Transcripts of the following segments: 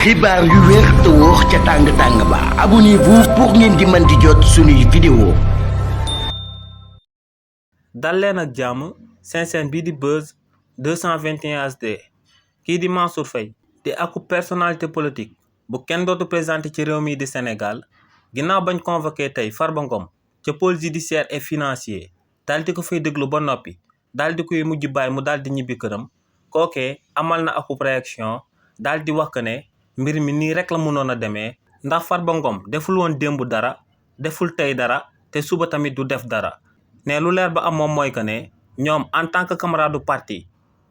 xibaar yu wér te wóor ca tàng ba abonnez-vous pour ngeen di mën di jot suñuy vidéo. dal leen ak jàmm seen bii di Buzz 221 HD kii di Mansour Faye di aku personnalité politique bu kenn dootu présenté ci réew mi di Sénégal ginnaaw bañ convoqué tey Farba Ngom ca pôle judiciaire et financier daal di ko fay déglu ba noppi daal di koy mujj bàyyi mu daal di ñibbi këram kookee amal na akub réaction daal di wax que ne mbir mi nii rek la mënoon a demee ndax Farba Ngom deful woon démb dara deful tey dara te suba tamit du def dara ne lu leer ba am moom mooy que ne ñoom en tant que camarade du parti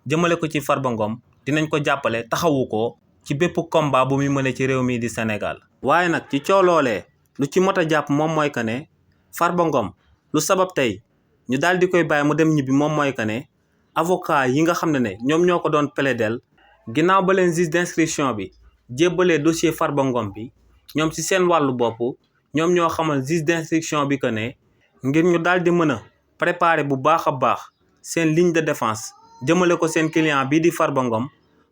jëmale ko ci Farba Ngom dinañ ko jàppale taxawu ko ci bépp combat bu muy mëne ci réew mii di Sénégal. waaye nag ci coow loolee lu ci mot a jàpp moom mooy que ne Farba Ngom lu sabab tey ñu daal di koy bàyyi mu dem ñibbi moom mooy que ne avocat yi nga xam ne ñoom ñoo ko doon plaidel ginnaaw ba leen juge d'instruction bi jébbalee dossier Farba Ngom bi ñoom ci seen wàllu bopp ñoom ñoo xamal juge d'instruction bi que ne ngir ñu daal di mën a préparer bu baax a baax seen ligne de défense jëmale ko seen client bii di Farba Ngom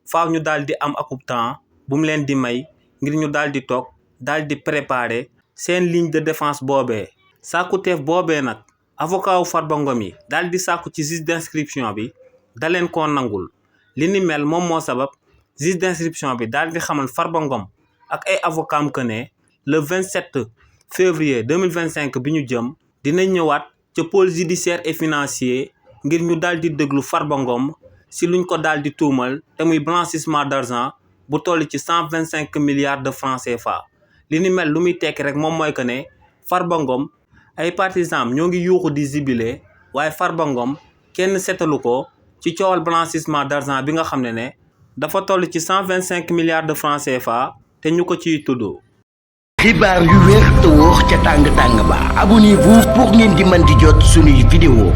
faaw ñu daal di am akub temps bu mu leen di may ngir ñu daal di toog daal di préparer seen ligne de défense boobee. sàkkuteef boobee nag avocat wu Farba Ngom yi daal di sàkku ci juge d'instruction bi da leen koo nangul li ni mel moom moo sabab juge d'instruction bi daal di xamal Farba Ngom ak ay avocat am que ne le 27 février 2025 bi ñu jëm dinañ ñëwaat ca pôle judiciaire et financier ngir ñu daal di déglu Farba Ngom si luñ ko daal di tuumal te muy blanchissement d'argent bu toll ci 125 milliards de francs CFA. li ni mel lu muy tekki rek moom mooy que ne Farba Ngom ay partisans ñoo ngi yuuxu di zibilé waaye Farba Ngom kenn setalu ko ci coowal blanchissement d'argent bi nga xam ne dafa toll ci 125 milliards de francs CFA te ñu ko ciy tudd. xibaar yu wér te wóor ca tàng ba abonnez-vous pour ngeen di mën di jot suñuy vidéo.